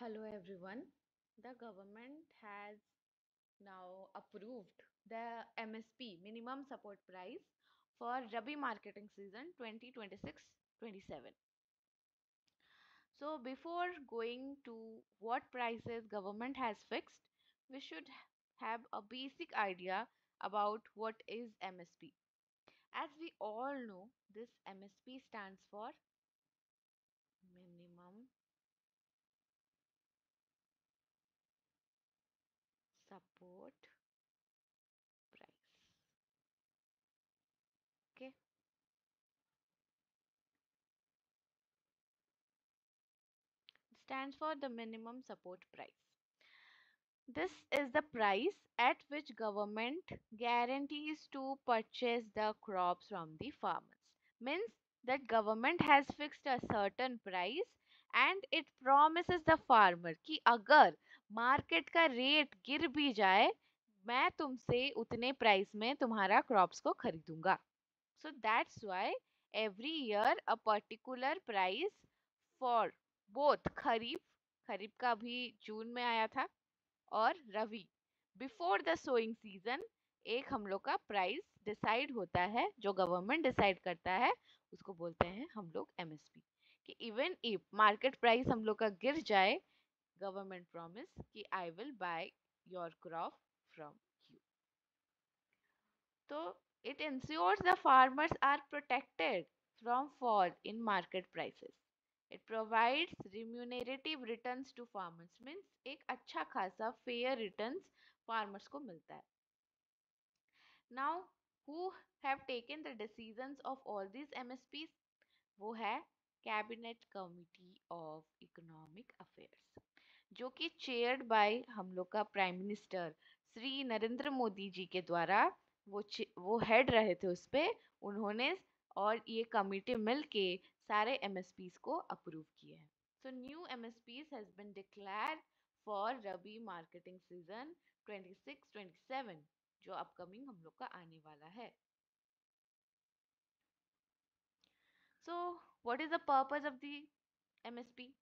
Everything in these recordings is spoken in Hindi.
Hello everyone. The government has now approved the MSP minimum support price for Rabi marketing season 2026-27. So before going to what prices government has fixed, we should have a basic idea about what is MSP. As we all know, this MSP stands for minimum support price. Okay. Stands for the minimum support price. This is the price at which government guarantees to purchase the crops from the farmers. Means that government has fixed a certain price and it promises the farmer कि अगर मार्केट का रेट गिर भी जाए मैं तुमसे उतने प्राइस में तुम्हारा क्रॉप्स को खरीदूंगा. So that's why every year a particular price for both खरीफ खरीफ का भी जून में आया था और rabi before the sowing season एक हम लोग का प्राइस डिसाइड होता है जो गवर्नमेंट डिसाइड करता है उसको बोलते हैं हम लोग एमएसपी कि इवन इफ मार्केट प्राइस हम लोग का गिर जाए गवर्नमेंट प्रॉमिस कि I will by your crop from you. So it ensures the farmers are protected from fall in market prices. It provides remunerative returns to farmers. Means एक अच्छा खासा fair returns farmers को मिलता है. Now who have taken the decisions of all these MSPs? वो है cabinet committee of economic affairs जो कि चेयर्ड बाय हम लोग का प्राइम मिनिस्टर श्री नरेंद्र मोदी जी के द्वारा वो हेड रहे थे उस पे उन्होंने और ये कमिटी मिल के सारे एमएसपीज को अप्रूव किए हैं. So new MSPs has been declared for rabi marketing season 26-27 जो अपकमिंग हम लोग का आने वाला है. So what is the purpose of the MSP?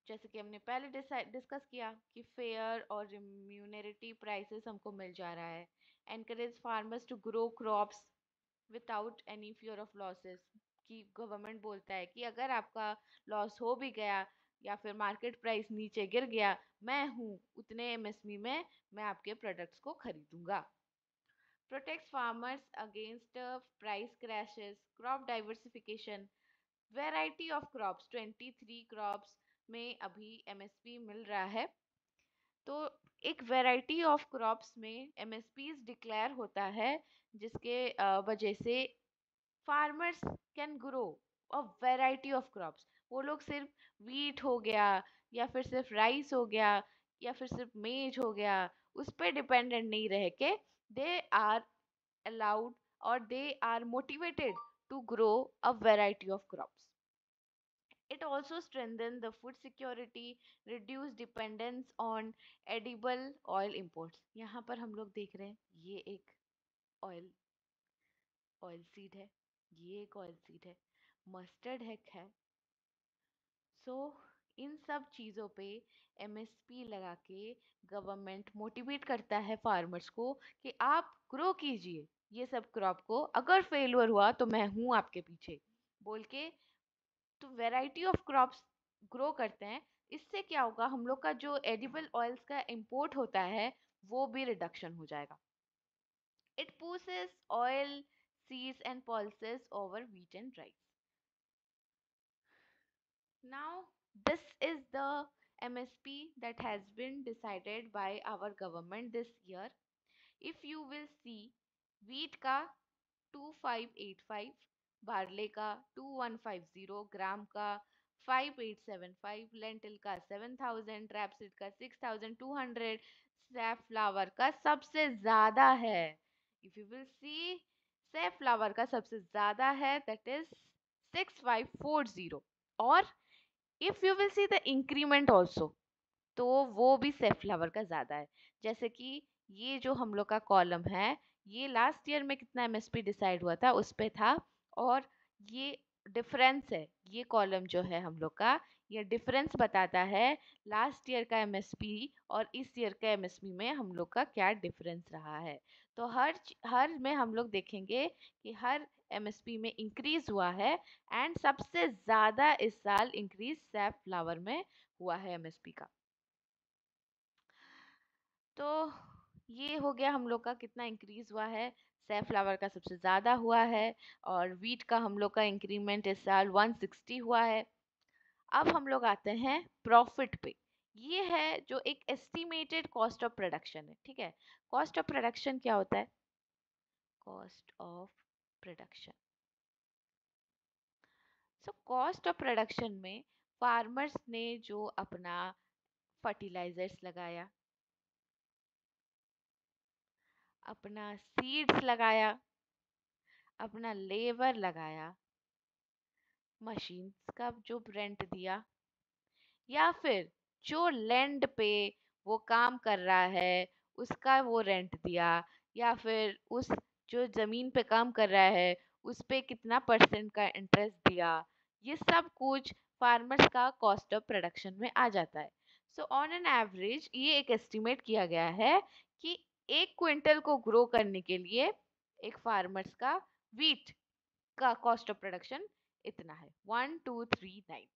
जैसे कि हमने पहले डिस्कस किया कि फेयर और रिम्यूनरेटिव प्राइसेस हमको मिल जा रहा है. Encourage farmers to grow crops without any fear of losses कि गवर्नमेंट बोलता है कि अगर आपका लॉस हो भी गया या फिर मार्केट प्राइस नीचे गिर गया मैं हूँ उतने एमएसपी में मैं आपके प्रोडक्ट्स को खरीदूंगा. Protects farmers against price crashes. Crop diversification. Variety of crops 23 crops में अभी एमएसपी मिल रहा है. तो एक वैरायटी ऑफ क्रॉप्स में एमएसपी डिक्लेयर होता है जिसके वजह से farmers can grow a variety of crops. वो लोग सिर्फ वीट हो गया या फिर सिर्फ राइस हो गया या फिर सिर्फ मेज हो गया उस पर डिपेंडेंट नहीं रह के they are allowed or they are motivated to grow a variety of crops. It also strengthens the food security, reduce dependence on edible oil imports. यहाँ पर हम लोग देख रहे हैं ये एक ऑयल ऑयल सीड है, ये एक ऑयल सीड है, मस्टर्ड है. सो इन सब चीज़ों पे एमएसपी लगा के गवर्नमेंट मोटिवेट करता है फार्मर्स को कि आप ग्रो कीजिए ये सब क्रॉप को. अगर फेलियर हुआ तो मैं हूँ आपके पीछे बोल के. तो वैरायटी ऑफ क्रॉप्स ग्रो करते हैं. इससे क्या होगा हम लोग का जो एडिबल ऑयल्स का इंपोर्ट होता है वो भी रिडक्शन हो जाएगा. It pushes oil seeds and pulses over wheat and rice. Now this is the MSP that has been decided by our government this year. If you will see wheat का 2585, बार्ले का 2150, ग्राम का 5875, लेंटिल का 7000, रैपसीड का 6200, सैफलावर का सबसे ज्यादा है. इफ यू विल सी सैफलावर का सबसे ज्यादा है दैट इज 6540. और if you will see the increment also तो वो भी सेफ्लावर का ज्यादा है. जैसे कि ये जो हम लोग का कॉलम है ये लास्ट ईयर में कितना एमएसपी डिसाइड हुआ था उस पे था और ये डिफरेंस है, ये कॉलम जो है हम लोग का, ये डिफरेंस बताता है लास्ट ईयर का एमएसपी और इस ईयर का एमएसपी में हम लोग का क्या डिफरेंस रहा है। तो हर में हम लोग देखेंगे कि हर एमएसपी में इंक्रीज हुआ है, एंड सबसे ज्यादा इस साल इंक्रीज सैफ फ्लावर में हुआ है एमएसपी का। तो ये हो गया हम लोग का कितना इंक्रीज हुआ है। सैफ फ्लावर का सबसे ज्यादा हुआ है, और वीट का हम लोग का इंक्रीमेंट इस साल 160 हुआ है। अब हम लोग आते हैं प्रॉफिट पे। ये है जो एक एस्टिमेटेड कॉस्ट ऑफ प्रोडक्शन है, ठीक है। कॉस्ट ऑफ प्रोडक्शन क्या होता है? Cost of production, so cost of production में फार्मर्स ने जो अपना फर्टिलाइजर्स लगाया, अपना सीड्स लगाया, अपना लेबर लगाया, मशीन्स का जो रेंट दिया, या फिर जो लैंड पे वो काम कर रहा है उसका वो रेंट दिया, या फिर उस जो जमीन पे काम कर रहा है उस पे कितना परसेंट का इंटरेस्ट दिया, ये सब कुछ फार्मर्स का कॉस्ट ऑफ प्रोडक्शन में आ जाता है। सो ऑन एन एवरेज ये एक एस्टिमेट किया गया है कि 1 क्विंटल को ग्रो करने के लिए एक फार्मर्स का वीट का कॉस्ट ऑफ प्रोडक्शन इतना है, 1239।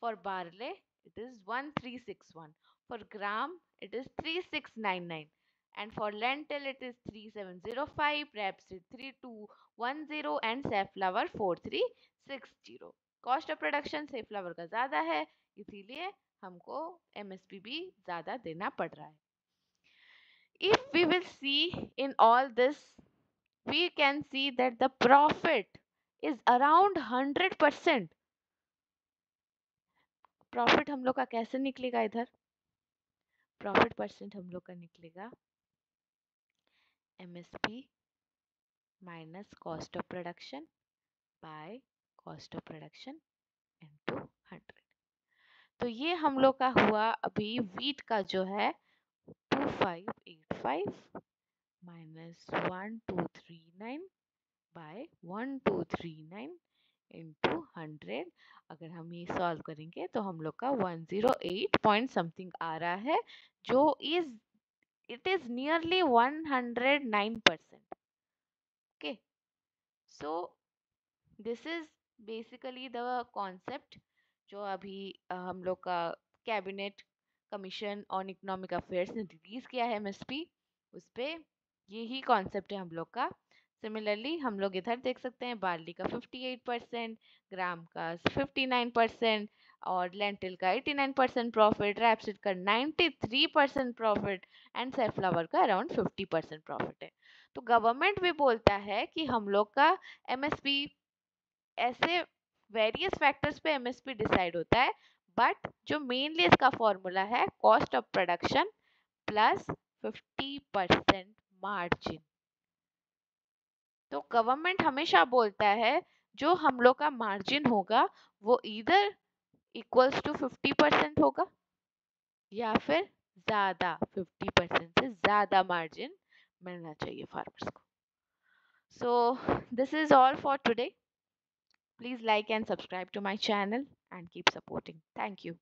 For barley, it is 1361. For gram, it is 3699. And for lentil, it is 3705, rapeseed 3210, and safflower 4360. Cost of production safflower का ज़्यादा है, इसीलिए हमको एमएसपी भी ज़्यादा देना पड़ रहा है। If we will see in all this, we can see that the profit is around 100%। Profit हम लोग का कैसे निकलेगा इधर? प्रॉफिट परसेंट हम लोग का निकलेगा MSP minus cost of production by cost of production into 100। तो ये हम लोग का हुआ अभी वीट का जो है 2585 माइनस 1239 बाय 1239 इंटू 100। अगर हम ये सॉल्व करेंगे तो हम लोग का 108 पॉइंट समथिंग आ रहा है, जो is it is nearly 109%। okay, so this is basically the concept जो अभी हम लोग का cabinet commission on economic affairs ने रिलीज किया है एमएसपी, उस पे यही कॉन्सेप्ट है हम लोग का। सिमिलरली हम लोग इधर देख सकते हैं बार्ली का 58%, ग्राम का 59%, और लेंटिल का 89% प्रॉफिट, रैपसीड का 93% प्रॉफिट, एंड सैफ्लावर का अराउंड 50% प्रॉफिट है। तो गवर्नमेंट भी बोलता है कि हम लोग का एमएसपी ऐसे वेरियस फैक्टर्स पे एमएसपी डिसाइड होता है, बट जो मेनली इसका फॉर्मूला है cost of production plus 50% margin. तो गवर्नमेंट हमेशा बोलता है जो हम लोग का मार्जिन होगा वो इधर इक्वल्स टू 50% होगा, या फिर ज्यादा 50% से ज्यादा मार्जिन मिलना चाहिए फार्मर्स को। So this is all for today. Please like and subscribe to my channel and keep supporting. Thank you.